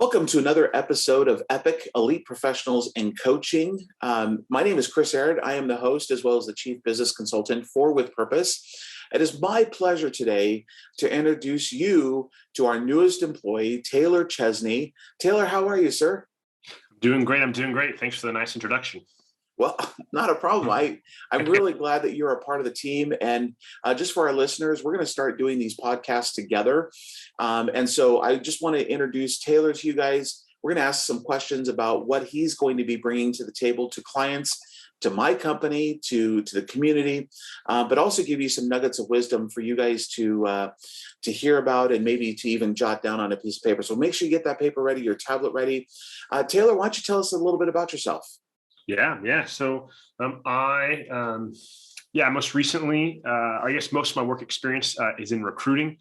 Welcome to another episode of Epic Elite Professionals in Coaching. My name is Chris Aird. I am the host as well as the Chief Business Consultant for With Purpose. It is my pleasure today to introduce you to our newest employee, Taylor Chesney. Taylor, how are you, sir? Doing great. I'm doing great. Thanks for the nice introduction. Well, not a problem. I'm really glad that you're a part of the team. And just for our listeners, we're going to start doing these podcasts together. And so I just want to introduce Taylor to you guys. We're going to ask some questions about what he's going to be bringing to the table to clients, to my company, to the community, but also give you some nuggets of wisdom for you guys to hear about and maybe to even jot down on a piece of paper. So make sure you get that paper ready, your tablet ready. Taylor, why don't you tell us a little bit about yourself? Yeah. So most recently, I guess most of my work experience is in recruiting.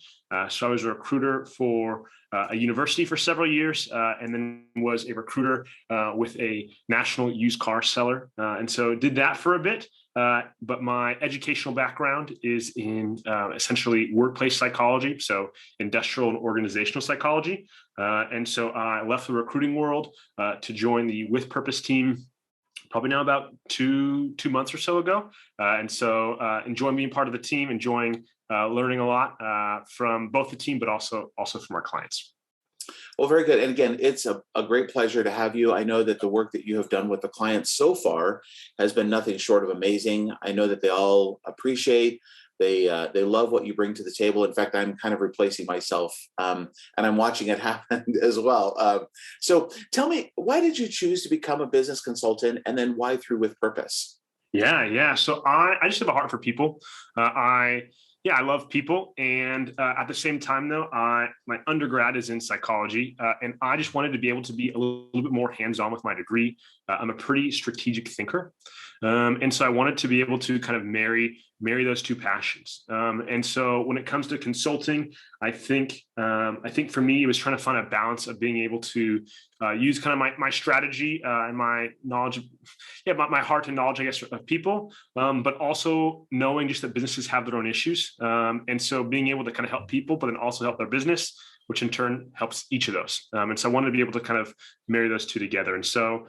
So I was a recruiter for a university for several years, and then was a recruiter with a national used car seller. And so did that for a bit. But my educational background is in essentially workplace psychology, so industrial and organizational psychology. And so I left the recruiting world to join the With Purpose team probably now about two months or so ago. And so enjoying being part of the team, enjoying learning a lot from both the team, but also from our clients. Well, very good. And again, it's a great pleasure to have you. I know that the work that you have done with the clients so far has been nothing short of amazing. I know that they all appreciate. They love what you bring to the table. In fact, I'm kind of replacing myself, and I'm watching it happen as well. So tell me, why did you choose to become a business consultant, and then why through With Purpose? Yeah. So I just have a heart for people. I love people. And at the same time, though, my undergrad is in psychology, and I just wanted to be able to be a little bit more hands-on with my degree. I'm a pretty strategic thinker. And so I wanted to be able to kind of marry those two passions. And so when it comes to consulting, I think for me, it was trying to find a balance of being able to use kind of my strategy and my knowledge, my heart and knowledge, I guess, of people, but also knowing just that businesses have their own issues. And so being able to kind of help people, but then also help their business, which in turn helps each of those. And so I wanted to be able to kind of marry those two together. And so,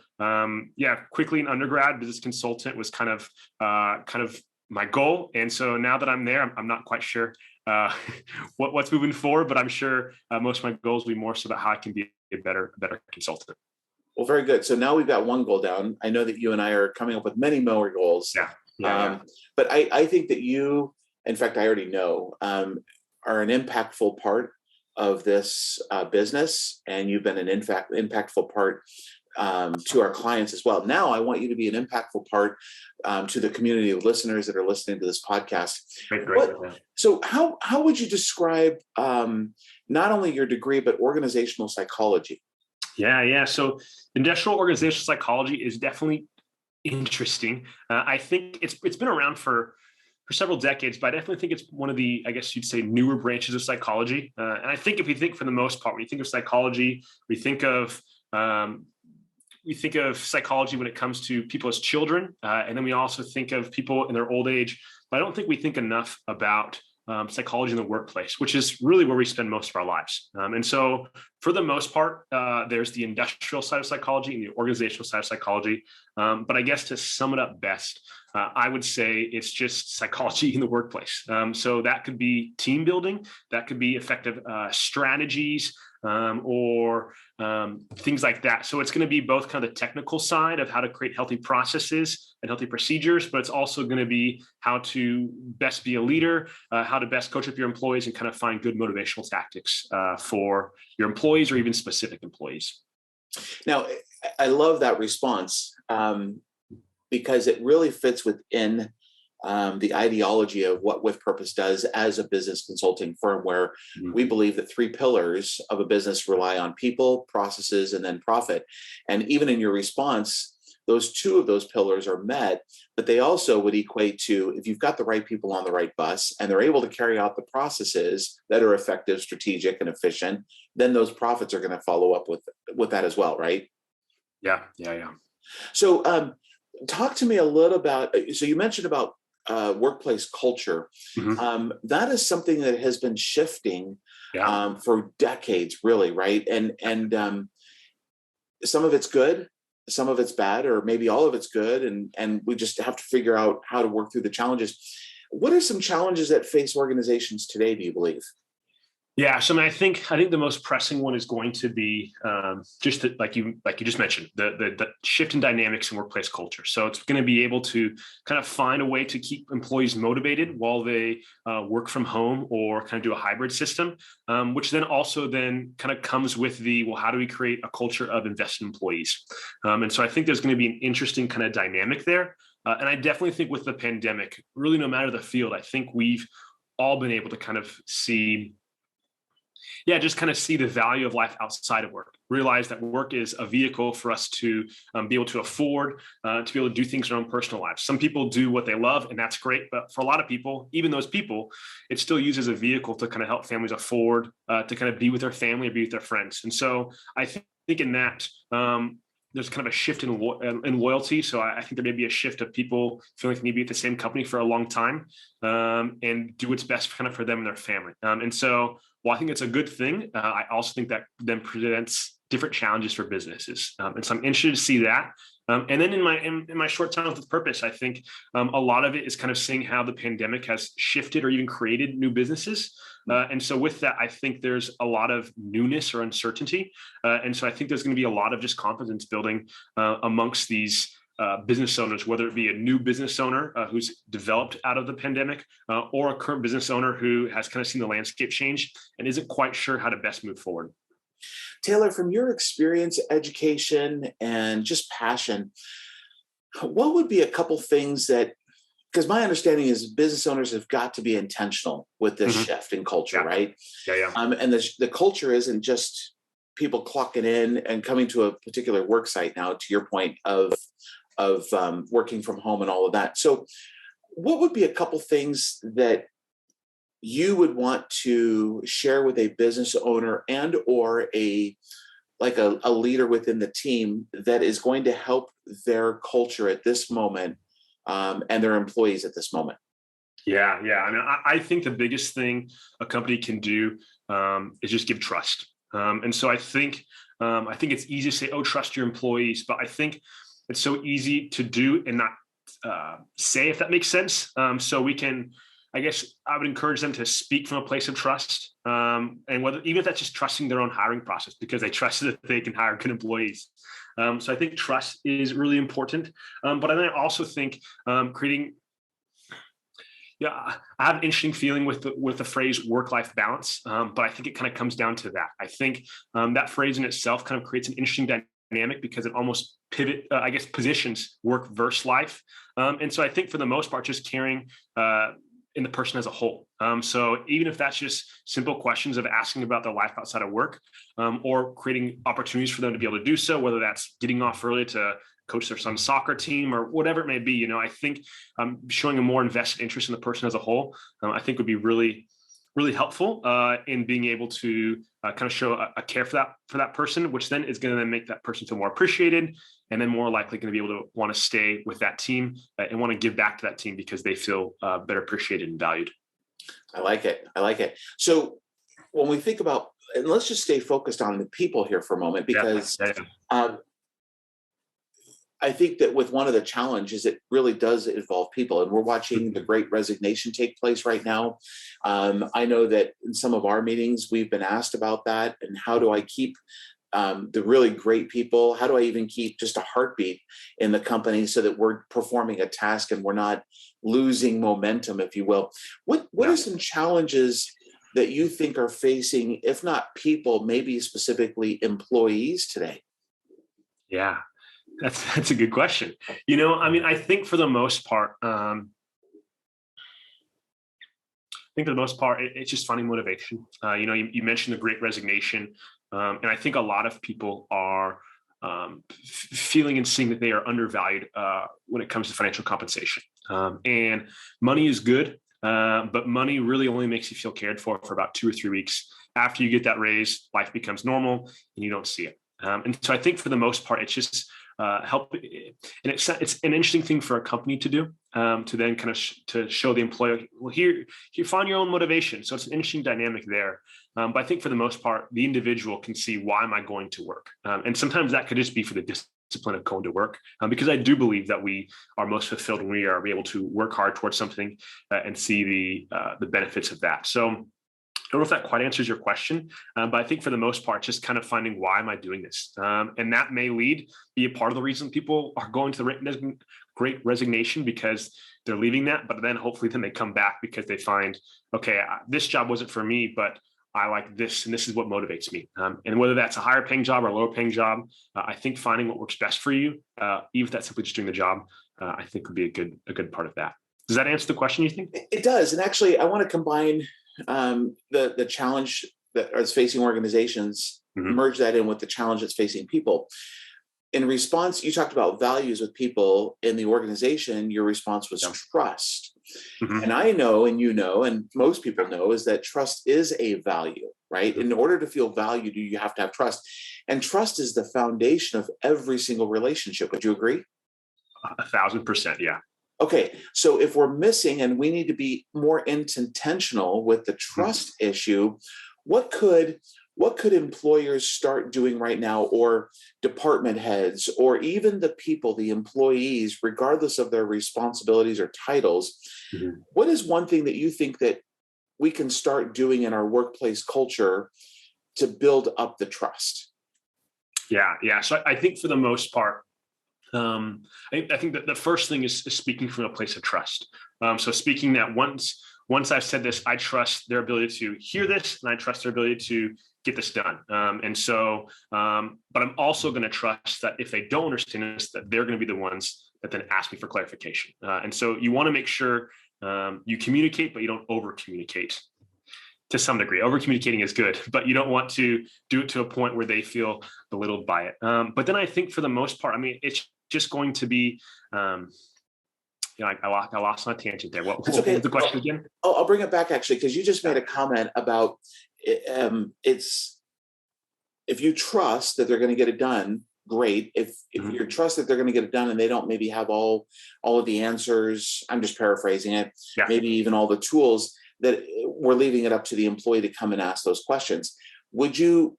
quickly in undergrad, business consultant was kind of my goal. And so now that I'm there, I'm not quite sure what's moving forward, but I'm sure most of my goals will be more so about how I can be a better consultant. Well, very good. So now we've got one goal down. I know that you and I are coming up with many more goals. Yeah. But I think that you, in fact, I already know, are an impactful part of this business, and you've been an impactful part to our clients as well. Now I want you to be an impactful part to the community of listeners that are listening to this podcast. Great. So how would you describe not only your degree, but organizational psychology? Yeah. So industrial organizational psychology is definitely interesting. I think it's been around for several decades, but I definitely think it's one of the, I guess you'd say, newer branches of psychology. And I think if you think for the most part, when you think of psychology, we think of psychology when it comes to people as children, and then we also think of people in their old age. But I don't think we think enough about psychology in the workplace, which is really where we spend most of our lives. And so for the most part, there's the industrial side of psychology and the organizational side of psychology. But I guess to sum it up best, I would say it's just psychology in the workplace. So that could be team building, that could be effective strategies, or things like that. So it's going to be both kind of the technical side of how to create healthy processes and healthy procedures, but it's also going to be how to best be a leader, how to best coach up your employees, and kind of find good motivational tactics for your employees or even specific employees. Now, I love that response because it really fits within the ideology of what With Purpose does as a business consulting firm, where we believe that three pillars of a business rely on people, processes, and then profit. And even in your response, those two of those pillars are met, but they also would equate to, if you've got the right people on the right bus and they're able to carry out the processes that are effective, strategic, and efficient, then those profits are going to follow up with that as well, right? Yeah. So talk to me a little about, so you mentioned about workplace culture. That is something that has been shifting for decades, really, right? And some of it's good, some of it's bad, or maybe all of it's good, and we just have to figure out how to work through the challenges. What are some challenges that face organizations today, do you believe? Yeah, so I mean, I think the most pressing one is going to be just like you just mentioned, the shift in dynamics in workplace culture. So it's going to be able to kind of find a way to keep employees motivated while they work from home or kind of do a hybrid system, which then also then kind of comes with well, how do we create a culture of invested employees? And so I think there's going to be an interesting kind of dynamic there. And I definitely think with the pandemic, really, no matter the field, I think we've all been able to kind of see, yeah, just kind of see the value of life outside of work, realize that work is a vehicle for us to be able to afford, to be able to do things in our own personal lives. Some people do what they love, and that's great. But for a lot of people, even those people, it's still used as a vehicle to kind of help families afford to kind of be with their family or be with their friends. And so I think in that, there's kind of a shift in loyalty. So I think there may be a shift of people feeling like they need to be at the same company for a long time and do what's best kind of for them and their family. And so while I think it's a good thing, I also think that then presents different challenges for businesses. And so I'm interested to see that. And then in my short time with purpose, I think a lot of it is kind of seeing how the pandemic has shifted or even created new businesses. And so with that, I think there's a lot of newness or uncertainty. And so I think there's going to be a lot of just confidence building amongst these business owners, whether it be a new business owner who's developed out of the pandemic or a current business owner who has kind of seen the landscape change and isn't quite sure how to best move forward. Taylor, from your experience, education, and just passion, what would be a couple things that, because my understanding is business owners have got to be intentional with this shift in culture, Yeah. right? Yeah. And the culture isn't just people clocking in and coming to a particular work site now, to your point of working from home and all of that. So what would be a couple things that you would want to share with a business owner and or a leader within the team that is going to help their culture at this moment and their employees at this moment? Yeah. I mean, I think the biggest thing a company can do is just give trust. And so I think it's easy to say, oh, trust your employees, but I think it's so easy to do and not say, if that makes sense. So we can, I guess I would encourage them to speak from a place of trust, and even if that's just trusting their own hiring process because they trust that they can hire good employees. So I think trust is really important. But then I also think creating. Yeah, I have an interesting feeling with the phrase work-life balance, but I think it kind of comes down to that. I think that phrase in itself kind of creates an interesting dynamic because it almost positions work versus life. And so I think for the most part, just caring in the person as a whole. So even if that's just simple questions of asking about their life outside of work, or creating opportunities for them to be able to do so, whether that's getting off early to coach their son's soccer team or whatever it may be, I think showing a more invested interest in the person as a whole, I think would be really, really helpful in being able to kind of show a care for that person, which then is going to then make that person feel more appreciated and then more likely going to be able to want to stay with that team and want to give back to that team because they feel better appreciated and valued. I like it. So when we think about, and let's just stay focused on the people here for a moment, because I think that with one of the challenges, it really does involve people. And we're watching the Great Resignation take place right now. I know that in some of our meetings, we've been asked about that. And how do I keep the really great people? How do I even keep just a heartbeat in the company so that we're performing a task and we're not losing momentum, if you will? What are some challenges that you think are facing, if not people, maybe specifically employees today? Yeah. That's a good question. I mean, I think for the most part, it's just finding motivation. You mentioned the Great Resignation, and I think a lot of people are feeling and seeing that they are undervalued when it comes to financial compensation. And money is good, but money really only makes you feel cared for about 2 or 3 weeks. After you get that raise, life becomes normal, and you don't see it. And so I think for the most part, it's just help. And it's an interesting thing for a company to do, to then kind of to show the employer, well, here you find your own motivation. So it's an interesting dynamic there. But I think for the most part, the individual can see, why am I going to work? And sometimes that could just be for the discipline of going to work, because I do believe that we are most fulfilled when we are able to work hard towards something and see the benefits of that. So I don't know if that quite answers your question, but I think for the most part, just kind of finding, why am I doing this? And that may be a part of the reason people are going to the great resignation, because they're leaving that, but then hopefully then they come back because they find, okay, this job wasn't for me, but I like this, and this is what motivates me. And whether that's a higher paying job or a lower paying job, I think finding what works best for you, even if that's simply just doing the job, I think would be a good part of that. Does that answer the question, you think? It does. And actually, I want to combine the challenge that is facing organizations, merge that in with the challenge that's facing people. In response, you talked about values with people in the organization. Your response was trust. And I know, and you know, and most people know, is that trust is a value, right? In order to feel valued, you have to have trust. And trust is the foundation of every single relationship. Would you agree? 1,000%, yeah. Okay, so if we're missing, and we need to be more intentional with the trust issue, what could employers start doing right now, or department heads, or even the people, the employees, regardless of their responsibilities or titles? What is one thing that you think that we can start doing in our workplace culture to build up the trust? Yeah. So I think for the most part, I think that the first thing is speaking from a place of trust. So speaking that once I've said this, I trust their ability to hear this, and I trust their ability to get this done. But I'm also going to trust that if they don't understand this, that they're going to be the ones that then ask me for clarification. And so you want to make sure you communicate, but you don't over communicate. To some degree, over communicating is good, but you don't want to do it to a point where they feel belittled by it. But then I think for the most part, I mean, it's just going to be, I lost my tangent there. What was the question again? I'll bring it back, actually, because you just made a comment about it's, if you trust that they're going to get it done, great. If you trust that they're going to get it done and they don't maybe have all of the answers, I'm just paraphrasing it, maybe even all the tools, that we're leaving it up to the employee to come and ask those questions. Would you,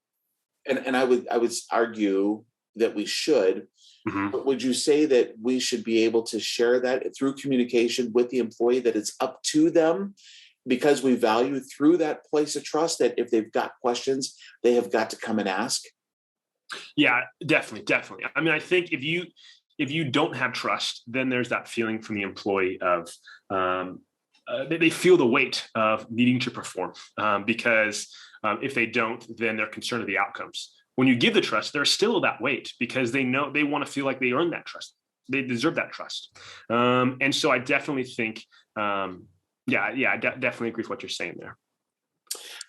and I would argue that we should, but would you say that we should be able to share that through communication with the employee, that it's up to them, because we value through that place of trust, that if they've got questions, they have got to come and ask? Yeah, definitely. I mean, I think if you don't have trust, then there's that feeling from the employee of, they feel the weight of needing to perform, because if they don't, then they're concerned of the outcomes. When you give the trust, there's still that weight, because they know they want to feel like they earned that trust. They deserve that trust. And so I definitely think, I definitely agree with what you're saying there.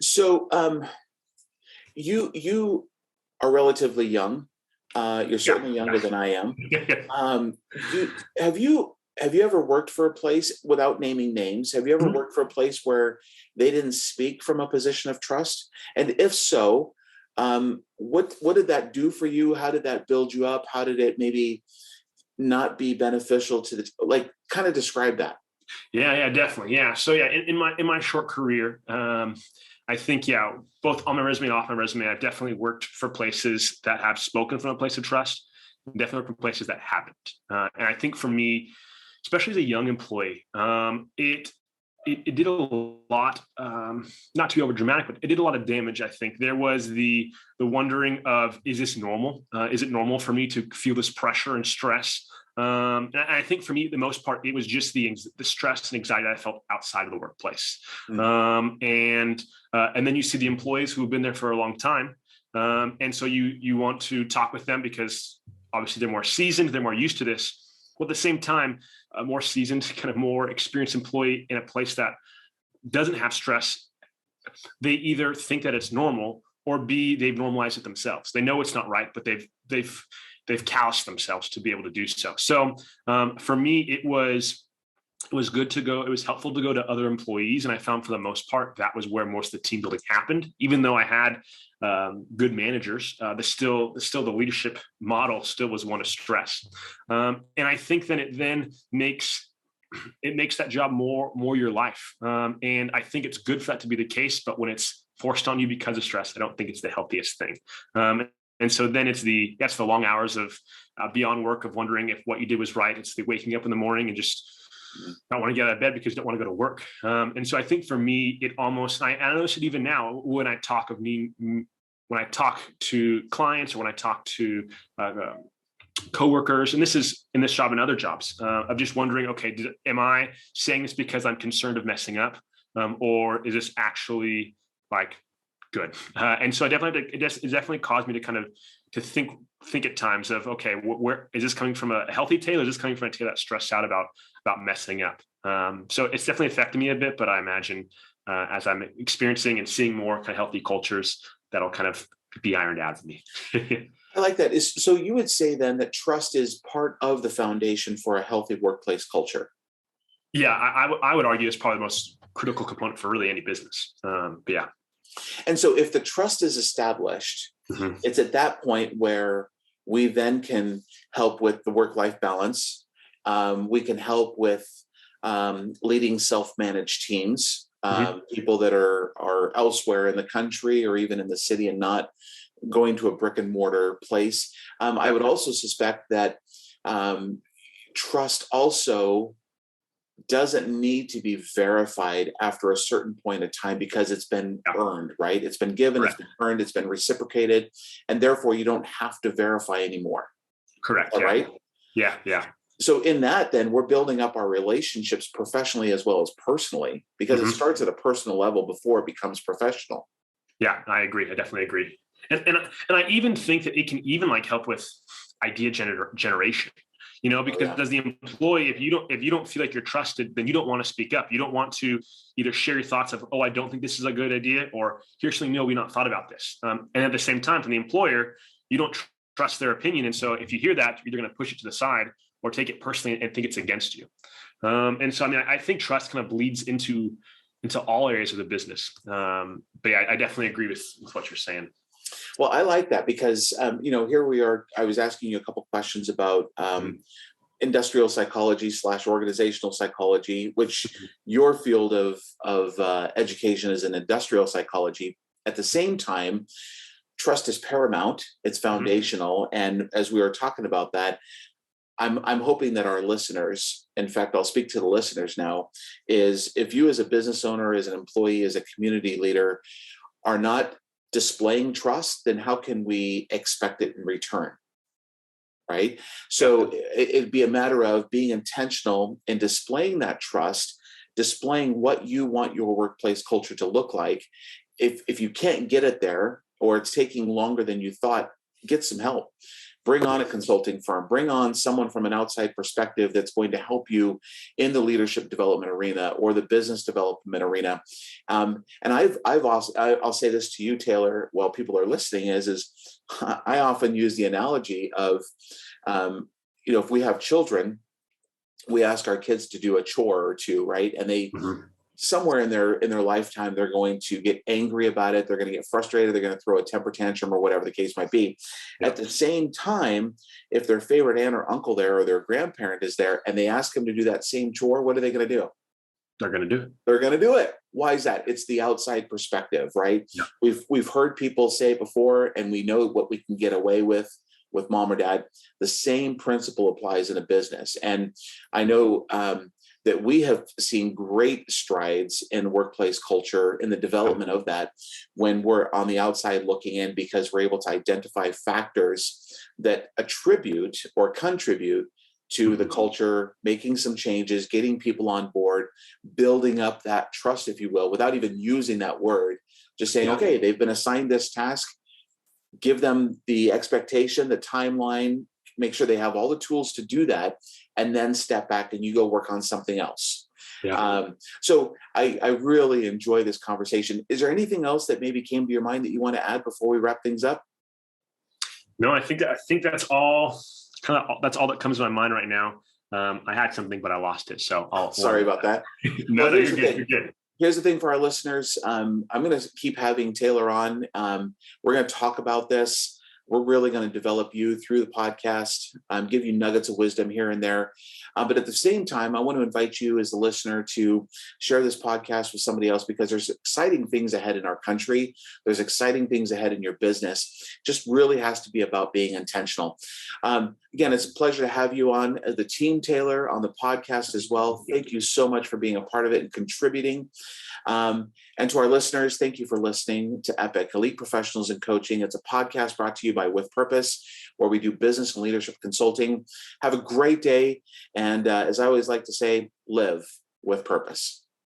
So you are relatively young. You're certainly younger than I am. Have you ever worked for a place, without naming names, have you ever worked for a place where they didn't speak from a position of trust? And if so, what did that do for you? How did that build you up? How did it maybe not be beneficial to kind of describe that? Yeah, definitely. Yeah. So in my short career, I think, both on my resume and off my resume, I've definitely worked for places that have spoken from a place of trust, and definitely from places that haven't. And I think for me, especially as a young employee, it did a lot, not to be over dramatic, but it did a lot of damage. I think there was the wondering of, is this normal? Is it normal for me to feel this pressure and stress? And I think for me, the most part, it was just the stress and anxiety I felt outside of the workplace. And then you see the employees who have been there for a long time. And so you want to talk with them, because obviously they're more seasoned, they're more used to this. Well, at the same time, a more seasoned, kind of more experienced employee in a place that doesn't have stress, they either think that it's normal, or B, they've normalized it themselves. They know it's not right, but they've calloused themselves to be able to do so. So for me, it was It was good to go. It was helpful to go to other employees. And I found for the most part, that was where most of the team building happened. Even though I had good managers, the leadership model still was one of stress. And I think that it then makes that job more your life. And I think it's good for that to be the case. But when it's forced on you because of stress, I don't think it's the healthiest thing. And so then that's the long hours of beyond work, of wondering if what you did was right. It's the waking up in the morning and just not want to get out of bed because you don't want to go to work. And so I think for me, it almost, I notice it even now when I talk to clients, or when I talk to coworkers, and this is in this job and other jobs, of just wondering, okay, am I saying this because I'm concerned of messing up, or is this actually like good? And so it definitely caused me to kind of to think at times of, okay, where is this coming from? A healthy Taylor? Is this coming from a Taylor that's stressed out about messing up? So it's definitely affected me a bit, but I imagine as I'm experiencing and seeing more kind of healthy cultures, that'll kind of be ironed out for me. I like that. So you would say then that trust is part of the foundation for a healthy workplace culture? Yeah, I would argue it's probably the most critical component for really any business. But yeah. And so if the trust is established, it's at that point where we then can help with the work-life balance. We can help with leading self-managed teams, people that are elsewhere in the country or even in the city and not going to a brick and mortar place. I would also suspect that trust also doesn't need to be verified after a certain point of time because it's been earned, right? It's been given, It's been earned, it's been reciprocated, and therefore you don't have to verify anymore. Correct. Right? Yeah. So in that, then we're building up our relationships professionally as well as personally, because it starts at a personal level before it becomes professional. Yeah, I agree. I definitely agree. And I even think that it can even like help with idea generation. Because as the employee, if you don't feel like you're trusted, then you don't want to speak up. You don't want to either share your thoughts of, oh, I don't think this is a good idea, or here's something, no, we not thought about this. And at the same time, from the employer, you don't trust their opinion. And so if you hear that, you're either going to push it to the side or take it personally and think it's against you. And so, I think trust kind of bleeds into all areas of the business. But yeah, I definitely agree with what you're saying. Well, I like that because, here we are. I was asking you a couple questions about industrial psychology / organizational psychology, which your field of education is in industrial psychology. At the same time, trust is paramount. It's foundational. And as we were talking about that, I'm hoping that our listeners, in fact, I'll speak to the listeners now, is if you as a business owner, as an employee, as a community leader, are not displaying trust, then how can we expect it in return? Right? So it'd be a matter of being intentional in displaying that trust, displaying what you want your workplace culture to look like. If you can't get it there, or it's taking longer than you thought, get some help. Bring on a consulting firm, bring on someone from an outside perspective that's going to help you in the leadership development arena or the business development arena. And I'll say this to you, Taylor, while people are listening, is I often use the analogy of, if we have children, we ask our kids to do a chore or two, right? And they, somewhere in their lifetime, they're going to get angry about it. They're going to get frustrated. They're going to throw a temper tantrum or whatever the case might be. At the same time, if their favorite aunt or uncle there or their grandparent is there and they ask them to do that same chore, what are they going to do? They're going to do it. They're going to do it. Why is that? It's the outside perspective, right? Yeah. We've heard people say before, and we know what we can get away with mom or dad. The same principle applies in a business. And I know that we have seen great strides in workplace culture, in the development of that, when we're on the outside looking in, because we're able to identify factors that attribute or contribute to the culture, making some changes, getting people on board, building up that trust, if you will, without even using that word, just saying, okay, they've been assigned this task, give them the expectation, the timeline, make sure they have all the tools to do that, and then step back and you go work on something else. So I really enjoy this conversation. Is there anything else that maybe came to your mind that you want to add before we wrap things up? No, I think that's all. That's all that comes to my mind right now. I had something, but I lost it. So I'll Sorry about that. no, Well, no, here's you're the good. thing. You're good. Here's the thing for our listeners. I'm going to keep having Taylor on. We're going to talk about this. We're really going to develop you through the podcast, give you nuggets of wisdom here and there. But at the same time, I want to invite you as a listener to share this podcast with somebody else, because there's exciting things ahead in our country. There's exciting things ahead in your business. Just really has to be about being intentional. Again, it's a pleasure to have you on the team, Taylor, on the podcast as well. Thank you so much for being a part of it and contributing. And to our listeners, thank you for listening to EPIC, Elite Professionals in Coaching. It's a podcast brought to you by With Purpose, where we do business and leadership consulting. Have a great day. And as I always like to say, live with purpose.